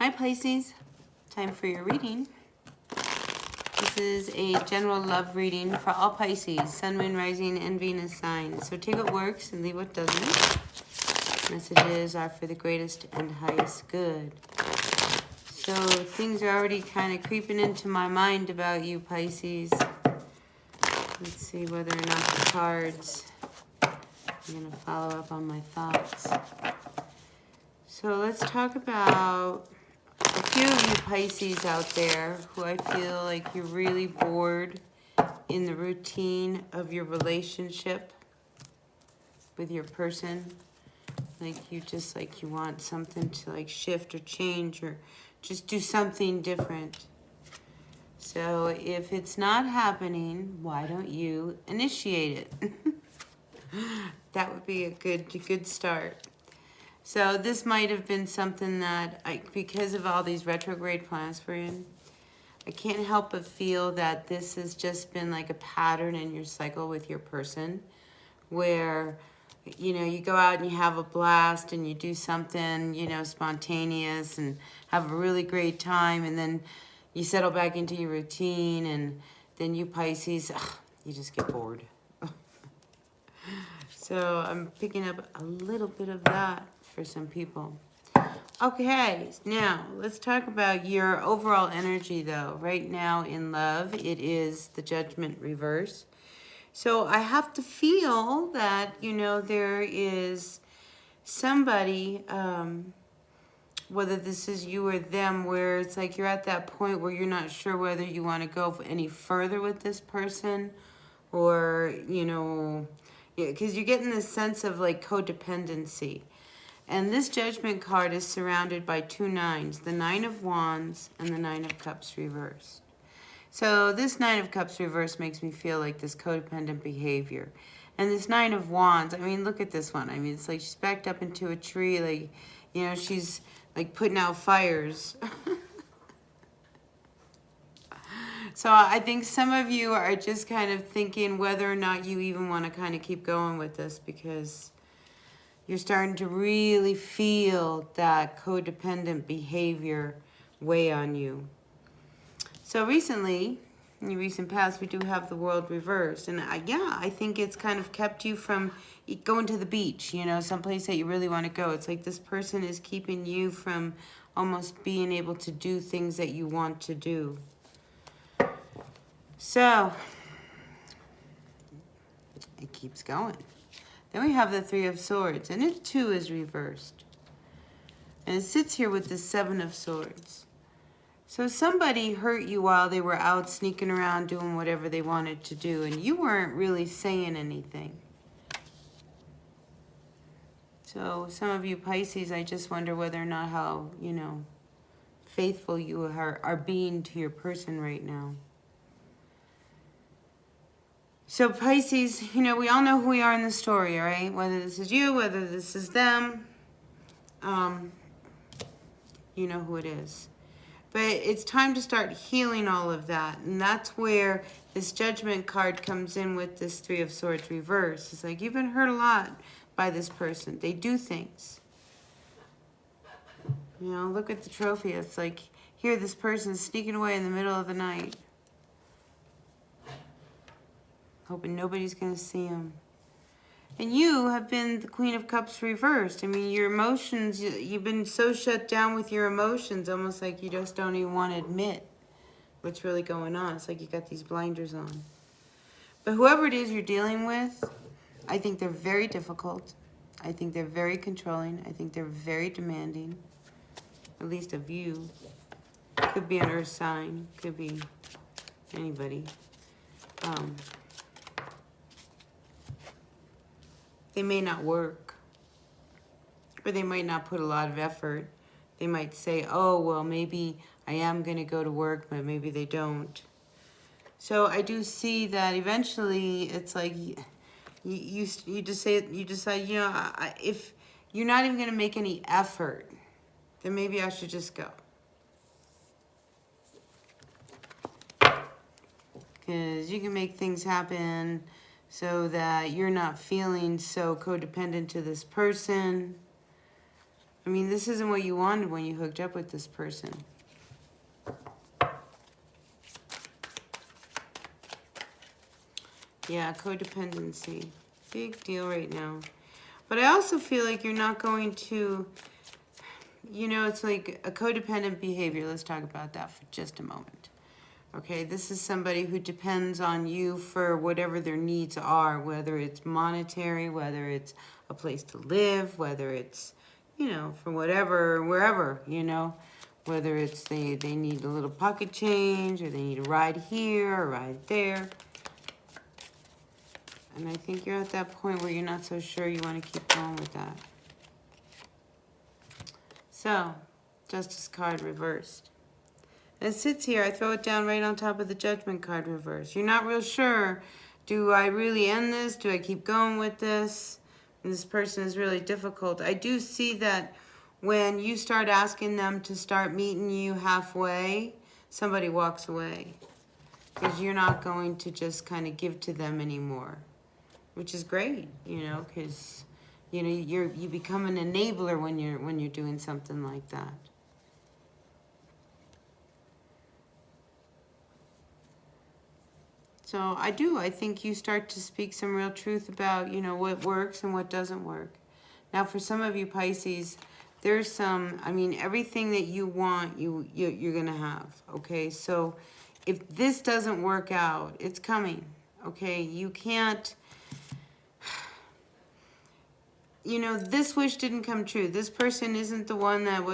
Hi Pisces, time for your reading. This is a general love reading for all Pisces, Sun, Moon, Rising, and Venus signs. So take what works and leave what doesn't. Messages are for the greatest and highest good. So things are already kind of creeping into my mind about you Pisces. Let's see whether or not the cards are going to follow up on my thoughts. So let's talk about a few of you Pisces out there who I feel like you're really bored in the routine of your relationship with your person. Like you want something to like shift or change or just do something different. So if it's not happening, why don't you initiate it? That would be a good start. So this might have been something that, because of all these retrograde planets we're in, I can't help but feel that this has just been like a pattern in your cycle with your person where, you know, you go out and you have a blast and you do something, you know, spontaneous and have a really great time, and then you settle back into your routine, and then you Pisces, you just get bored. So I'm picking up a little bit of that for some people. Okay, now let's talk about your overall energy though. Right now in love, it is the Judgment reverse. So I have to feel that, you know, there is somebody, whether this is you or them, where it's like you're at that point where you're not sure whether you want to go any further with this person or, you know, because you're getting this sense of like codependency. And this Judgment card is surrounded by two nines, the Nine of Wands and the Nine of Cups reversed. So this Nine of Cups reversed makes me feel like this codependent behavior. And this Nine of Wands, I mean, look at this one. I mean, it's like she's backed up into a tree, like, you know, she's like putting out fires. So I think some of you are just kind of thinking whether or not you even want to kind of keep going with this, because you're starting to really feel that codependent behavior weigh on you. So recently, in the recent past, we do have the World reversed. And I think it's kind of kept you from going to the beach, you know, someplace that you really want to go. It's like this person is keeping you from almost being able to do things that you want to do. So, it keeps going. Then we have the Three of Swords, and it too is reversed. And it sits here with the Seven of Swords. So somebody hurt you while they were out sneaking around doing whatever they wanted to do, and you weren't really saying anything. So some of you Pisces, I just wonder whether or not how, you know, faithful you are being to your person right now. So Pisces, you know, we all know who we are in the story, all right? Whether this is you, whether this is them, you know who it is. But it's time to start healing all of that. And that's where this Judgment card comes in with this Three of Swords reverse. It's like you've been hurt a lot by this person. They do things. You know, look at the trophy. It's like, here this person's sneaking away in the middle of the night, hoping nobody's going to see him. And you have been the Queen of Cups reversed. I mean, your emotions, you've been so shut down with your emotions, almost like you just don't even want to admit what's really going on. It's like you got these blinders on. But whoever it is you're dealing with, I think they're very difficult. I think they're very controlling. I think they're very demanding, at least of you. Could be an earth sign, could be anybody. They may not work, or they might not put a lot of effort. They might say, oh, well, maybe I am going to go to work, but maybe they don't. So I do see that eventually it's like you decide, you know, if you're not even going to make any effort, then maybe I should just go. Because you can make things happen so that you're not feeling so codependent to this person. I mean, this isn't what you wanted when you hooked up with this person. Yeah, codependency. Big deal right now. But I also feel like you're not going to, you know, it's like a codependent behavior. Let's talk about that for just a moment. Okay, this is somebody who depends on you for whatever their needs are, whether it's monetary, whether it's a place to live, whether it's, you know, for whatever, wherever, you know, whether it's they need a little pocket change, or they need a ride here, or a ride there. And I think you're at that point where you're not so sure you want to keep going with that. So, Justice card reversed. It sits here, I throw it down right on top of the Judgment card reversed. You're not real sure, do I really end this? Do I keep going with this? And this person is really difficult. I do see that when you start asking them to start meeting you halfway, somebody walks away. Because you're not going to just kind of give to them anymore. Which is great, you know, because, you know, you become an enabler when you're doing something like that. So I think you start to speak some real truth about, you know, what works and what doesn't work. Now, for some of you Pisces, there's some, I mean, everything that you want, you're going to have, okay? So if this doesn't work out, it's coming, okay? You can't, you know, this wish didn't come true. This person isn't the one that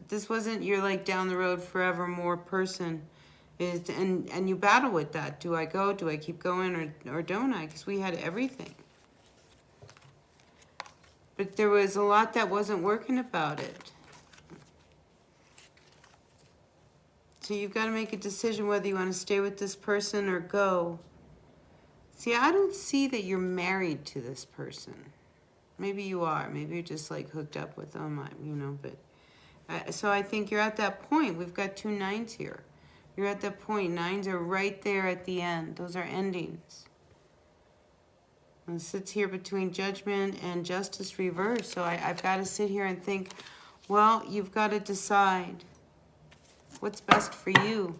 this wasn't your, like, down the road forevermore person. And you battle with that. Do I go? Do I keep going? Or don't I? Because we had everything. But there was a lot that wasn't working about it. So you've got to make a decision whether you want to stay with this person or go. See, I don't see that you're married to this person. Maybe you are. Maybe you're just like hooked up with them, you know. But so I think you're at that point. We've got 2 9s here. You're at that point. 9s are right there at the end. Those are endings. And it sits here between Judgment and Justice reverse. So I've got to sit here and think, well, you've got to decide what's best for you.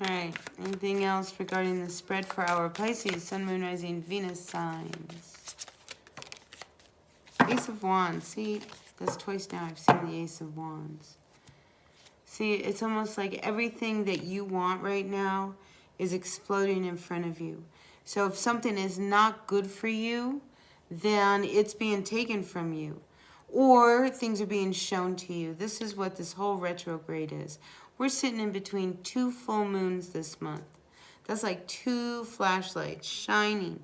All right. Anything else regarding the spread for our Pisces, Sun, Moon, Rising, Venus signs? Ace of Wands. See, that's twice now I've seen the Ace of Wands. See, it's almost like everything that you want right now is exploding in front of you. So if something is not good for you, then it's being taken from you. Or things are being shown to you. This is what this whole retrograde is. We're sitting in between 2 full moons this month. That's like 2 flashlights shining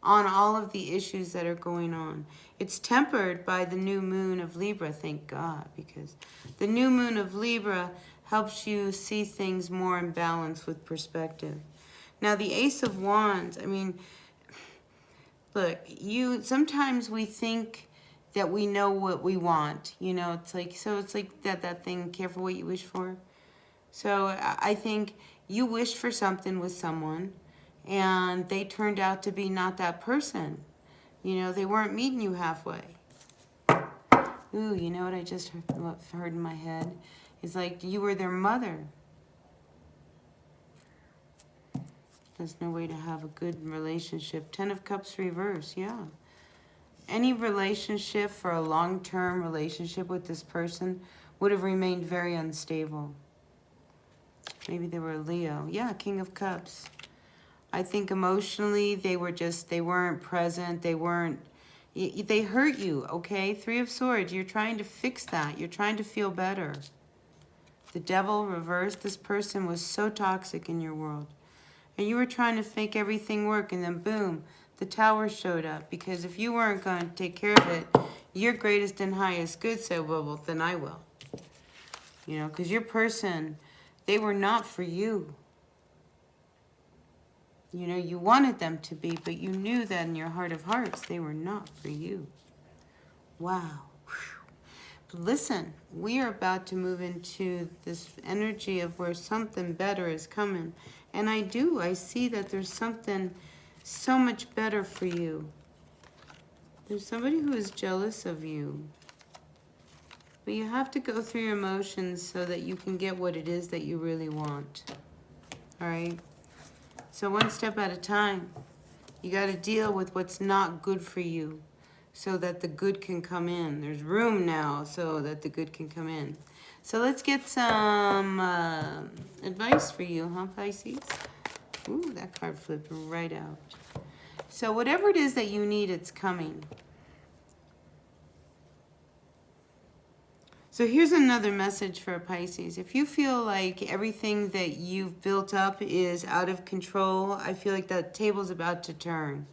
on all of the issues that are going on. It's tempered by the new moon of Libra, thank God, because the new moon of Libra helps you see things more in balance with perspective. Now, the Ace of Wands, I mean, look, sometimes we think that we know what we want, you know, it's like, so it's like that thing, careful what you wish for. So I think you wished for something with someone, and they turned out to be not that person. You know, they weren't meeting you halfway. Ooh, you know what I just heard in my head? It's like you were their mother. There's no way to have a good relationship. 10 of Cups reverse, yeah. Any relationship for a long-term relationship with this person would have remained very unstable. Maybe they were a Leo. Yeah, King of Cups. I think emotionally they weren't present. They hurt you, okay? 3 of Swords, you're trying to fix that. You're trying to feel better. The Devil reversed. This person was so toxic in your world. And you were trying to make everything work, and then boom, the Tower showed up. Because if you weren't going to take care of it, your greatest and highest good said, well, then I will. You know, because your person, they were not for you. You know, you wanted them to be, but you knew that in your heart of hearts, they were not for you. Wow. But listen, we are about to move into this energy of where something better is coming. And I see that there's something so much better for you. There's somebody who is jealous of you. But you have to go through your emotions so that you can get what it is that you really want. All right? So one step at a time. You got to deal with what's not good for you so that the good can come in. There's room now so that the good can come in. So let's get some advice for you, huh, Pisces? Ooh, that card flipped right out. So whatever it is that you need, it's coming. So here's another message for Pisces. If you feel like everything that you've built up is out of control, I feel like that table's about to turn.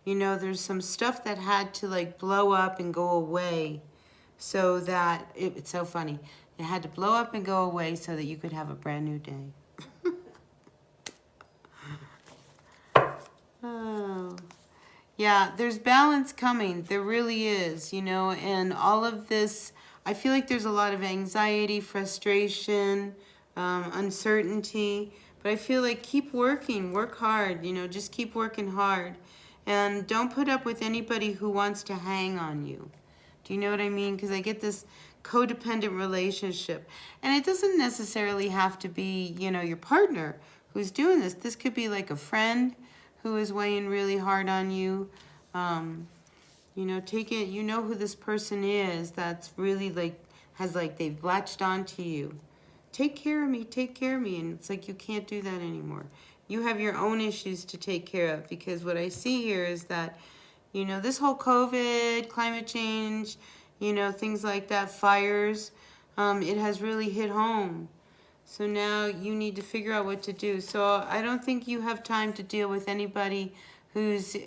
You know, there's some stuff that had to like blow up and go away so that, it's so funny. It had to blow up and go away so that you could have a brand new day. Oh. Yeah, there's balance coming. There really is, you know, and all of this, I feel like there's a lot of anxiety, frustration, uncertainty, but I feel like keep working, work hard, you know, just keep working hard. And don't put up with anybody who wants to hang on you. Do you know what I mean? Because I get this codependent relationship. And it doesn't necessarily have to be, you know, your partner who's doing this. This could be like a friend who is weighing really hard on you. You know, take it, you know who this person is that's really like, has like, they've latched onto you. Take care of me, take care of me. And it's like, you can't do that anymore. You have your own issues to take care of, because what I see here is that, you know, this whole COVID, climate change, you know, things like that, fires, it has really hit home. So now you need to figure out what to do. So I don't think you have time to deal with anybody who's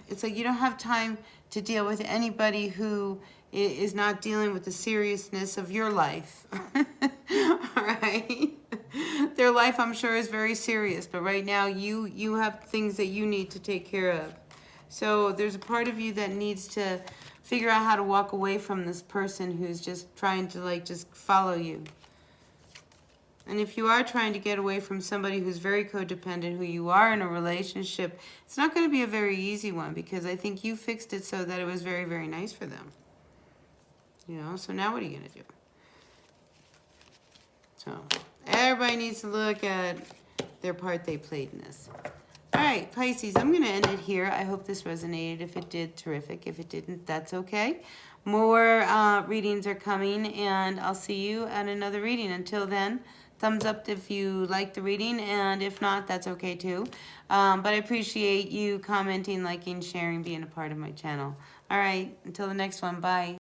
it's like you don't have time to deal with anybody who is not dealing with the seriousness of your life. All right? Their life, I'm sure, is very serious, but right now you have things that you need to take care of. So there's a part of you that needs to figure out how to walk away from this person who's just trying to like just follow you. And if you are trying to get away from somebody who's very codependent, who you are in a relationship, it's not going to be a very easy one, because I think you fixed it so that it was very, very nice for them. You know, so now what are you going to do? So everybody needs to look at their part they played in this. All right, Pisces, I'm going to end it here. I hope this resonated. If it did, terrific. If it didn't, that's okay. More readings are coming, and I'll see you at another reading. Until then, thumbs up if you like the reading, and if not, that's okay too. But I appreciate you commenting, liking, sharing, being a part of my channel. All right, until the next one, bye.